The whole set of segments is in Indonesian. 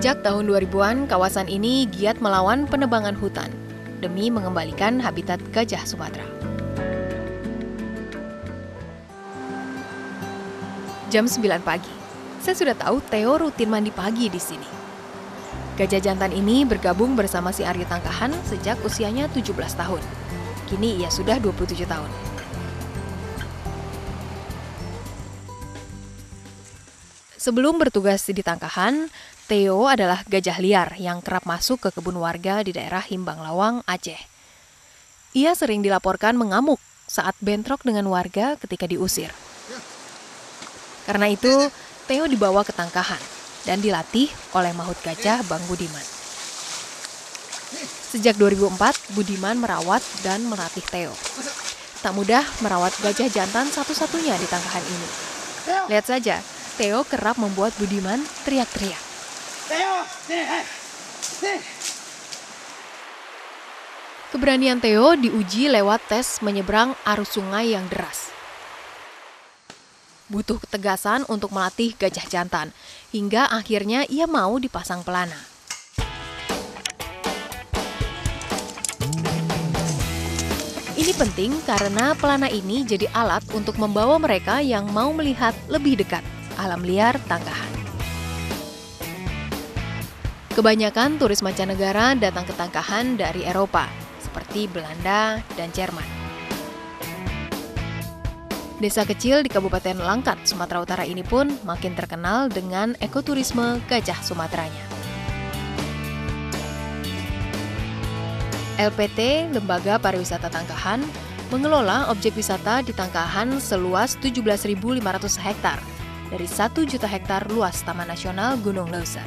Sejak tahun 2000-an, kawasan ini giat melawan penebangan hutan demi mengembalikan habitat gajah Sumatera. Jam 9 pagi, saya sudah tahu Theo rutin mandi pagi di sini. Gajah jantan ini bergabung bersama si Aryo Tangkahan sejak usianya 17 tahun. Kini ia sudah 27 tahun. Sebelum bertugas di Tangkahan, Theo adalah gajah liar yang kerap masuk ke kebun warga di daerah Himbang Lawang, Aceh. Ia sering dilaporkan mengamuk saat bentrok dengan warga ketika diusir. Karena itu, Theo dibawa ke Tangkahan dan dilatih oleh maut gajah Bang Budiman. Sejak 2004, Budiman merawat dan melatih Theo. Tak mudah merawat gajah jantan satu-satunya di Tangkahan ini. Lihat saja, Theo kerap membuat Budiman teriak-teriak. Keberanian Theo diuji lewat tes menyeberang arus sungai yang deras. Butuh ketegasan untuk melatih gajah jantan, hingga akhirnya ia mau dipasang pelana. Ini penting karena pelana ini jadi alat untuk membawa mereka yang mau melihat lebih dekat alam liar Tangkahan. Kebanyakan turis mancanegara datang ke Tangkahan dari Eropa, seperti Belanda dan Jerman. Desa kecil di Kabupaten Langkat, Sumatera Utara ini pun makin terkenal dengan ekoturisme gajah Sumateranya. LPT, Lembaga Pariwisata Tangkahan, mengelola objek wisata di Tangkahan seluas 17.500 hektar dari 1 juta hektar luas Taman Nasional Gunung Leuser.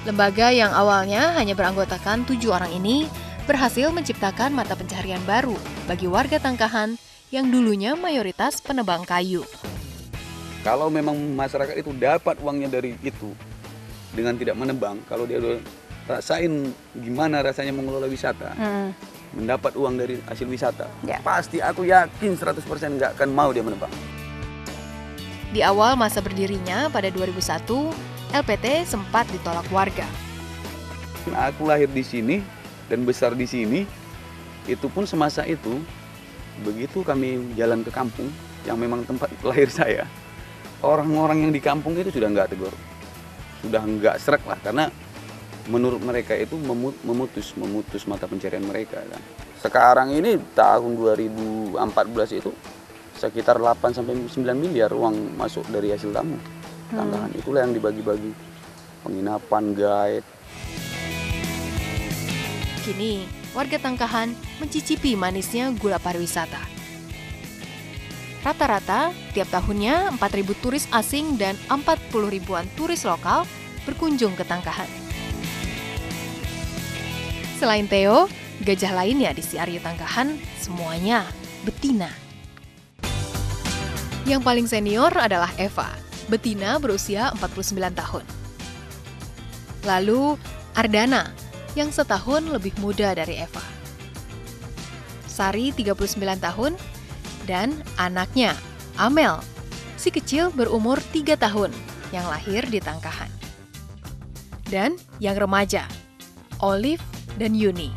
Lembaga yang awalnya hanya beranggotakan 7 orang ini berhasil menciptakan mata pencaharian baru bagi warga Tangkahan yang dulunya mayoritas penebang kayu. Kalau memang masyarakat itu dapat uangnya dari itu dengan tidak menebang, kalau dia udah rasain gimana rasanya mengelola wisata, mendapat uang dari hasil wisata, pasti aku yakin 100% nggak akan mau dia menebang. Di awal masa berdirinya pada 2001, LPT sempat ditolak warga. Aku lahir di sini dan besar di sini, itu pun semasa itu, begitu kami jalan ke kampung, yang memang tempat lahir saya, orang-orang yang di kampung itu sudah nggak tegur, sudah nggak srek lah, karena menurut mereka itu memutus mata pencarian mereka. Kan. Sekarang ini tahun 2014 itu sekitar 8-9 miliar uang masuk dari hasil tamu. Tangkahan itulah yang dibagi-bagi, penginapan, guide. Kini, warga Tangkahan mencicipi manisnya gula pariwisata. Rata-rata, tiap tahunnya 4.000 turis asing dan 40 ribuan turis lokal berkunjung ke Tangkahan. Selain Theo, gajah lainnya di si Aryo Tangkahan semuanya betina. Yang paling senior adalah Eva, betina berusia 49 tahun. Lalu Ardana, yang setahun lebih muda dari Eva. Sari 39 tahun, dan anaknya, Amel, si kecil berumur 3 tahun, yang lahir di Tangkahan. Dan yang remaja, Olive dan Yuni.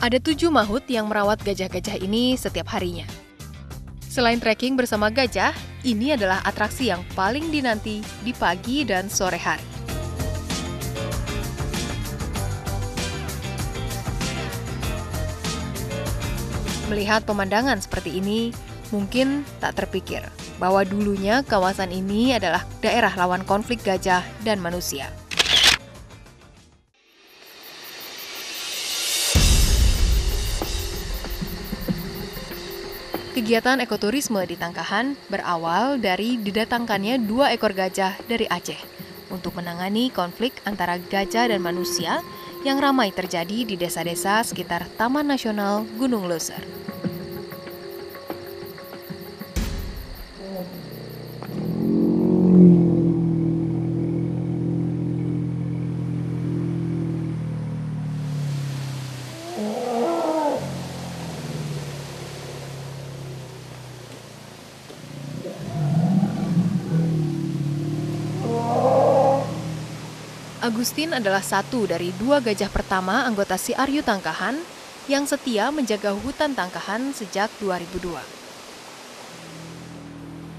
Ada 7 maut yang merawat gajah-gajah ini setiap harinya. Selain trekking bersama gajah, ini adalah atraksi yang paling dinanti di pagi dan sore hari. Melihat pemandangan seperti ini, mungkin tak terpikir bahwa dulunya kawasan ini adalah daerah rawan konflik gajah dan manusia. Kegiatan ekoturisme di Tangkahan berawal dari didatangkannya 2 ekor gajah dari Aceh untuk menangani konflik antara gajah dan manusia yang ramai terjadi di desa-desa sekitar Taman Nasional Gunung Leuser. Agustin adalah satu dari 2 gajah pertama anggota Si Aryu Tangkahan yang setia menjaga hutan Tangkahan sejak 2002.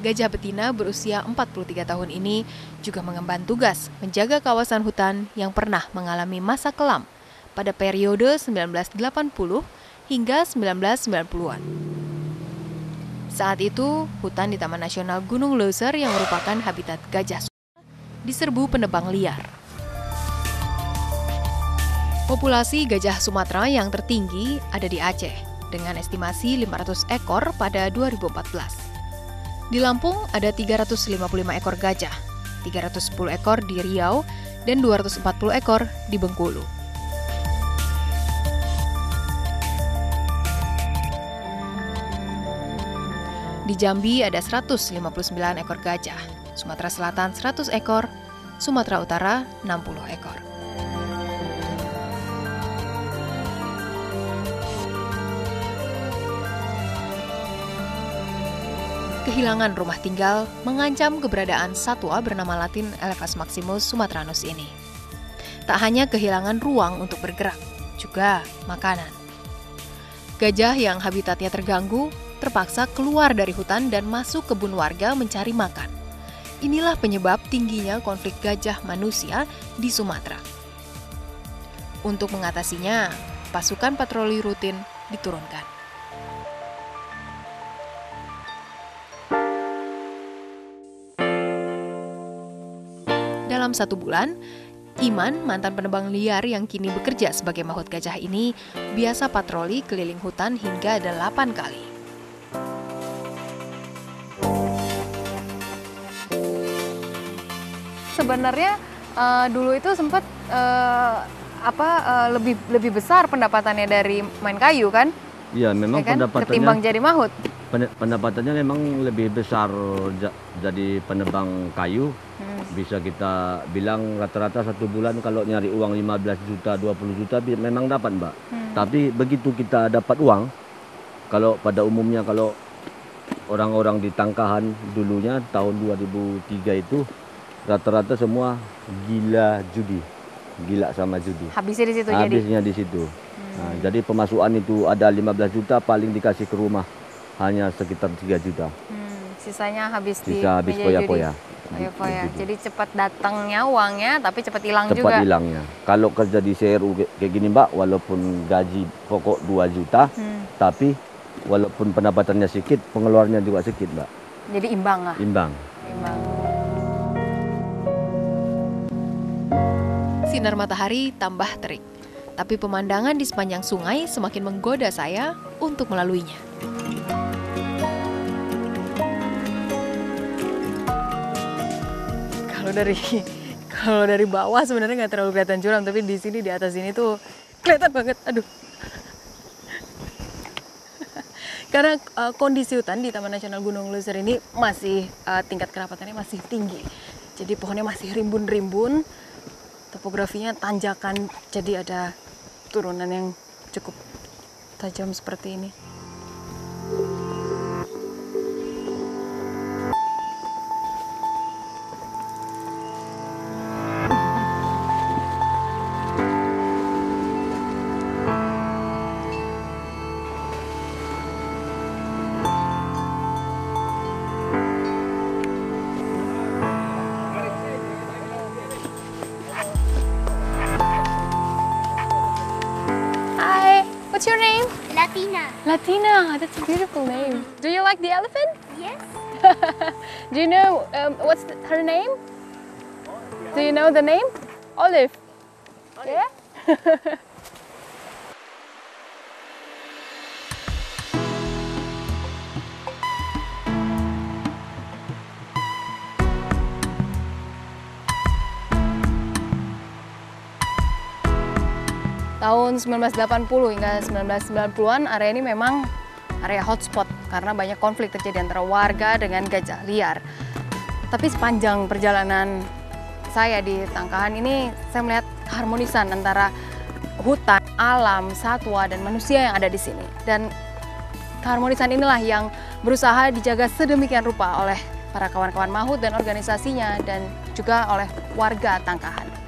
Gajah betina berusia 43 tahun ini juga mengemban tugas menjaga kawasan hutan yang pernah mengalami masa kelam pada periode 1980 hingga 1990-an. Saat itu, hutan di Taman Nasional Gunung Leuser yang merupakan habitat gajah diserbu penebang liar. Populasi gajah Sumatera yang tertinggi ada di Aceh dengan estimasi 500 ekor pada 2014. Di Lampung ada 355 ekor gajah, 310 ekor di Riau, dan 240 ekor di Bengkulu. Di Jambi ada 159 ekor gajah, Sumatera Selatan 100 ekor, Sumatera Utara 60 ekor. Kehilangan rumah tinggal mengancam keberadaan satwa bernama Latin Elephas maximus sumatranus ini. Tak hanya kehilangan ruang untuk bergerak, juga makanan. Gajah yang habitatnya terganggu terpaksa keluar dari hutan dan masuk kebun warga mencari makan. Inilah penyebab tingginya konflik gajah manusia di Sumatera. Untuk mengatasinya, pasukan patroli rutin diturunkan. Dalam 1 bulan, Iman, mantan penebang liar yang kini bekerja sebagai mahut gajah ini, biasa patroli keliling hutan hingga 8 kali. Sebenarnya dulu itu sempat lebih besar pendapatannya dari main kayu kan? Iya, memang Ya kan? pendapatannya Ketimbang jadi mahut. pendapatannya memang lebih besar jadi penebang kayu. Bisa kita bilang rata-rata 1 bulan kalau nyari uang 15 juta, 20 juta memang dapat, Mbak. Tapi begitu kita dapat uang, kalau pada umumnya kalau orang-orang di Tangkahan dulunya tahun 2003 itu rata-rata semua gila judi. Gila sama judi. Habisnya di situ Habisnya di situ. Nah, jadi pemasukan itu ada 15 juta paling dikasih ke rumah hanya sekitar 3 juta. Sisanya habis di Sisa habis meja foya-foya. judi. Foya-foya. Jadi cepat datangnya uangnya tapi cepat hilang juga. Cepat hilangnya. Kalau kerja di CRU kayak gini, Mbak, walaupun gaji pokok 2 juta, tapi walaupun pendapatannya sedikit, pengeluarannya juga sedikit, Mbak. Jadi imbang lah. Imbang. Sinar matahari tambah terik, tapi pemandangan di sepanjang sungai semakin menggoda saya untuk melaluinya. Kalau dari bawah sebenarnya nggak terlalu kelihatan curam, tapi di sini di atas sini tuh kelihatan banget. Aduh. Karena kondisi hutan di Taman Nasional Gunung Leuser ini masih tingkat kerapatannya masih tinggi. Jadi pohonnya masih rimbun-rimbun. Topografinya tanjakan, jadi ada turunan yang cukup tajam seperti ini. What's your name? Latina. Latina, that's a beautiful name. Do you like the elephant? Yes. Do you know what's her name? Do you know the name? Olive. Yeah? Tahun 1980 hingga 1990-an area ini memang area hotspot karena banyak konflik terjadi antara warga dengan gajah liar. Tapi sepanjang perjalanan saya di Tangkahan ini, saya melihat keharmonisan antara hutan, alam, satwa, dan manusia yang ada di sini. Dan keharmonisan inilah yang berusaha dijaga sedemikian rupa oleh para kawan-kawan mahut dan organisasinya, dan juga oleh warga Tangkahan.